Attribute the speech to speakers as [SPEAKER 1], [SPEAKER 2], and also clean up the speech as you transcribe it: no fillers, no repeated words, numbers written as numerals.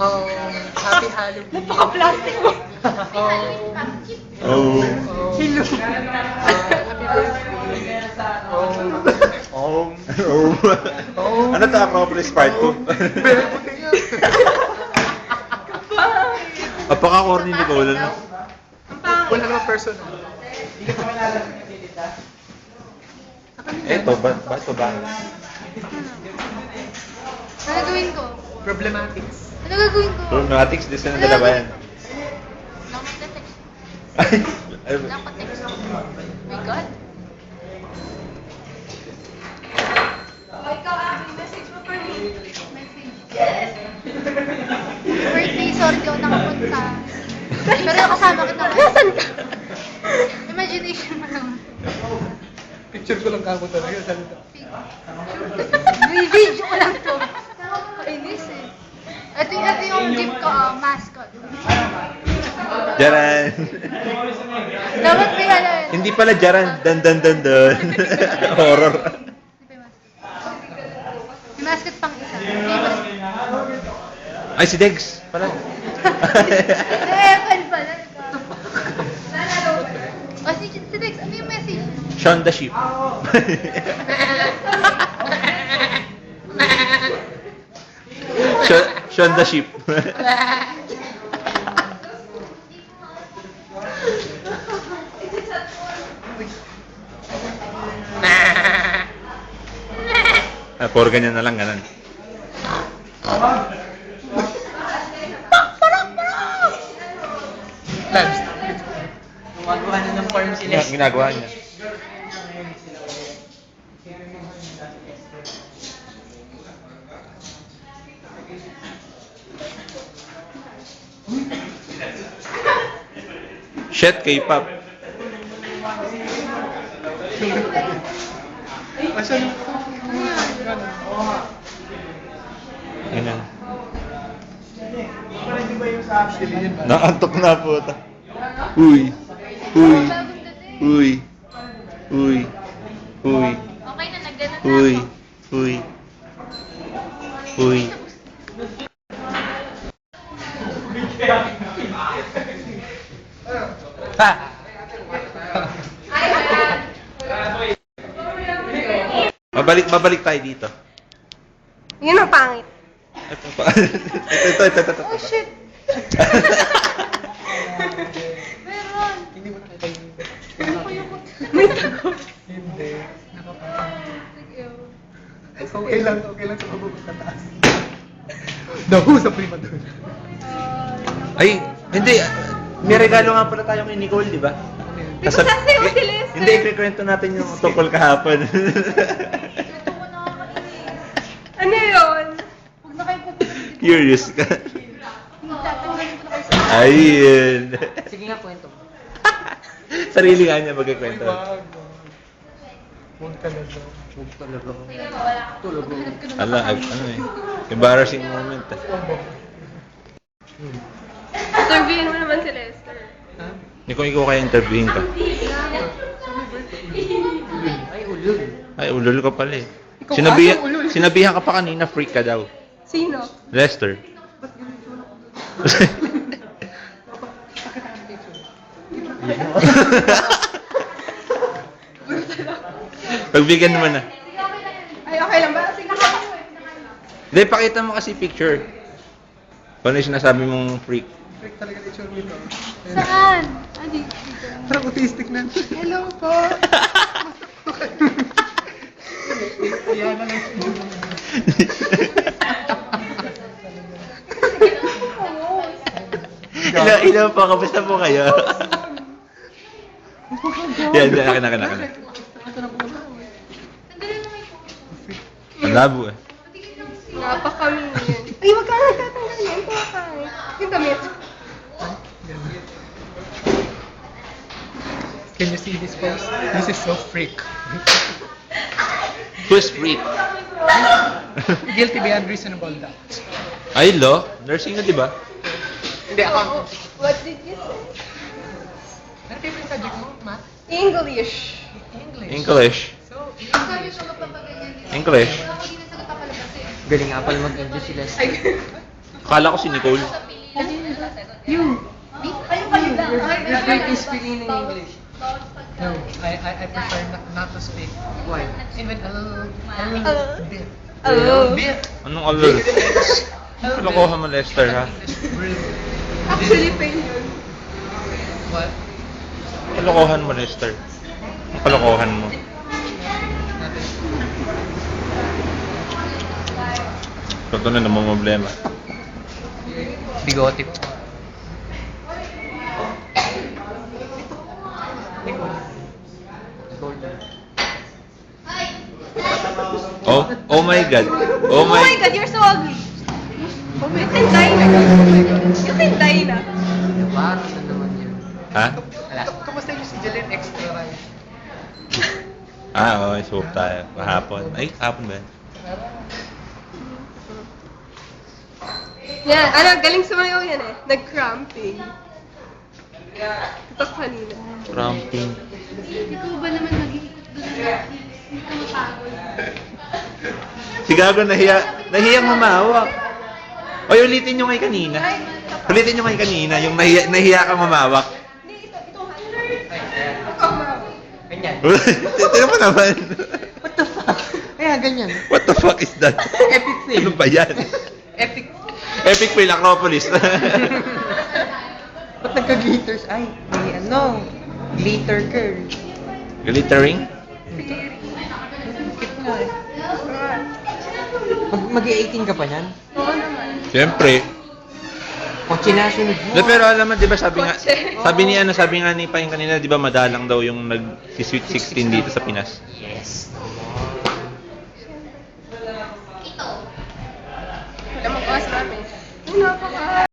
[SPEAKER 1] Happy Halloween.
[SPEAKER 2] Napaka-plastic mo.
[SPEAKER 1] Oh.
[SPEAKER 2] Hello.
[SPEAKER 1] Happy birthday.
[SPEAKER 3] Ano to, Acropolis Part 2? Apaka-corny ni Cole, ano?
[SPEAKER 1] Wala naman personal.
[SPEAKER 3] Eto, ba ito ba?
[SPEAKER 2] Ano gagawin ko?
[SPEAKER 1] Problematics.
[SPEAKER 2] Ano gagawin ko?
[SPEAKER 3] Problematics, di sila nadala ba yan?
[SPEAKER 2] Lang magte-text.
[SPEAKER 3] Ay,
[SPEAKER 2] Lang pa-text. Oh my God. Ikaw, may message mo for me. Message. Birthday, sorry di ako nakapunta. Pero kasama kita. Nasaan ka? Imagination mo naman.
[SPEAKER 1] Picture ko lang kako talaga. Salita.
[SPEAKER 2] Video ko lang to. Kainis eh. Ito yung gift ko, mascot.
[SPEAKER 3] Jaran!
[SPEAKER 2] Dapat may ano yun.
[SPEAKER 3] Hindi pala Jaran, dan. Horror.
[SPEAKER 2] May mascot pang isa. Famous.
[SPEAKER 3] Ay, si Degs pala.
[SPEAKER 2] Evan pala. O si Dex, ano yung message?
[SPEAKER 3] Sean the Sheep. Sean the Sheep. Puro ganyan na lang, ganun.
[SPEAKER 1] Labs. Gumagawa na ng farm sila.
[SPEAKER 3] Ginagawa niya. Shit, K-pop.
[SPEAKER 1] Asan?
[SPEAKER 3] Ganyan.
[SPEAKER 1] Parang di ba yung sa Australian ba?
[SPEAKER 3] Naantok na po. Uy. Uy. Uy. Uy. Uy.
[SPEAKER 2] Okay na, nagganon na
[SPEAKER 3] Uy.
[SPEAKER 2] ako.
[SPEAKER 3] Uy. Uy.
[SPEAKER 1] Ha!
[SPEAKER 3] Mabalik tayo dito.
[SPEAKER 2] Yun ang pangit.
[SPEAKER 3] Ito.
[SPEAKER 2] Oh shit! Meron!
[SPEAKER 1] Hindi mo na kayo.
[SPEAKER 2] May takot.
[SPEAKER 1] Hindi.
[SPEAKER 2] Sige.
[SPEAKER 1] Okay lang sa pabubot na taas. Nahusap mo yung madun.
[SPEAKER 3] Ay, hindi. May regalo nga pala tayo kay Nicole, di ba?
[SPEAKER 2] Di ba sasayaw si Lester?
[SPEAKER 3] Hindi, ikikwento natin yung tungkol kahapon.
[SPEAKER 2] Ito ko nakakainis. Ano yun? Huwag na kayo pupunta.
[SPEAKER 3] Curious ka.
[SPEAKER 2] Tatanggalin ko na kayo sa...
[SPEAKER 3] Ayun.
[SPEAKER 1] Sige nga, kwento mo.
[SPEAKER 3] Sarili nga niya magkikwento.
[SPEAKER 1] Huwag talaga. Huwag talaga. Tulog mo.
[SPEAKER 3] Ala, ano eh. Embarrassing moment.
[SPEAKER 2] Interviewin mo naman si Lester.
[SPEAKER 1] Ha?
[SPEAKER 3] Hindi ko ikaw kaya interviewin ka.
[SPEAKER 1] Ay, ulul.
[SPEAKER 3] Ay, ulol ka pala eh.
[SPEAKER 1] Ikaw asang ulol.
[SPEAKER 3] Sinabihan ka pa kanina, freak ka daw.
[SPEAKER 2] Sino?
[SPEAKER 3] Lester. Pagbigyan naman na.
[SPEAKER 2] Ay, okay lang ba? Sige na.
[SPEAKER 3] Hindi, pakita mo kasi picture. Kung ano yung sinasabi mong freak.
[SPEAKER 1] Freak talaga ni Chor Wito.
[SPEAKER 2] Saan? Ah, dito.
[SPEAKER 1] Parang autistic na.
[SPEAKER 2] Hello po.
[SPEAKER 1] Yan na lang.
[SPEAKER 3] Ilaw pa, kamusta po kayo? Yan, akin.
[SPEAKER 1] Ito na po na.
[SPEAKER 2] Sandali lang ito.
[SPEAKER 3] Ang labo eh.
[SPEAKER 2] Napakami yan. Ay, wag ka na tatanggalin. Ito ka. Yung damit.
[SPEAKER 1] Can you see this pose? This is so freak.
[SPEAKER 3] Who's freak?
[SPEAKER 1] Guilty beyond reasonable doubt.
[SPEAKER 3] Ay, lo? Nursing na, di ba?
[SPEAKER 1] Hindi ako.
[SPEAKER 2] What did you say?
[SPEAKER 1] Ano favorite subject mo? Math?
[SPEAKER 2] English.
[SPEAKER 3] English.
[SPEAKER 1] So,
[SPEAKER 2] Sabi ko magpapaganyan nila.
[SPEAKER 3] English.
[SPEAKER 2] Ako hindi nasagot pa palabas eh.
[SPEAKER 1] galing nga pala mag-English si Lester.
[SPEAKER 3] Akala ko si Nicole.
[SPEAKER 1] You.
[SPEAKER 4] Your great is speaking in English.
[SPEAKER 1] No, I prefer not to speak.
[SPEAKER 4] Why?
[SPEAKER 1] Even a little bit.
[SPEAKER 4] A little bit.
[SPEAKER 3] Anong alert? Kalokohan mo, Lester, ha?
[SPEAKER 1] Really.
[SPEAKER 4] Actually, pain yun.
[SPEAKER 1] What?
[SPEAKER 3] Kalokohan mo, Lester. Ang kalokohan mo.
[SPEAKER 1] Nothing.
[SPEAKER 3] Ito na namang problema.
[SPEAKER 1] Bigote ko.
[SPEAKER 3] Oh my God.
[SPEAKER 4] Oh my God, you're so ugly. Oh my God. You can die na. You can die na.
[SPEAKER 1] Parang na naman yun.
[SPEAKER 3] Ha?
[SPEAKER 1] Wala. Kamusta yung si Jalen extra rice?
[SPEAKER 3] Oo, swap tayo. Kahapon. Ay, kahapon ba?
[SPEAKER 4] Yan, galing sumayaw yan eh. Nag-cramping. Ito kanina.
[SPEAKER 3] Cramping.
[SPEAKER 2] Ikaw ba naman mag-iikot doon na hindi ka mapagod?
[SPEAKER 3] Si Gago nahiyang humawak. Oy, ulitin nyo kay kanina. Ulitin nyo kay kanina, yung nahiya kang humawak.
[SPEAKER 4] Hindi, ito
[SPEAKER 1] Ay, ayan. Ganyan.
[SPEAKER 3] Tignan mo naman.
[SPEAKER 1] What the fuck? Ayan, ganyan.
[SPEAKER 3] What the fuck is that?
[SPEAKER 1] Epic fail.
[SPEAKER 3] Ano ba yan?
[SPEAKER 1] Epic.
[SPEAKER 3] Epic fail Acropolis.
[SPEAKER 1] Ba't nagka-glitters? Ay, may ano. Glitter girl.
[SPEAKER 3] Glittering?
[SPEAKER 1] Cute nga eh. Mag-18 ka pa niyan?
[SPEAKER 4] Oo naman.
[SPEAKER 3] Siyempre.
[SPEAKER 1] Kotse na sunod mo.
[SPEAKER 3] De, pero alam mo, di ba sabi nga,
[SPEAKER 4] Kotse.
[SPEAKER 3] sabi nga ni Paying kanina, di ba madalang daw yung nag-sweet 16 dito sa Pinas?
[SPEAKER 1] Yes.
[SPEAKER 4] Wala magawa sa amin. Napaka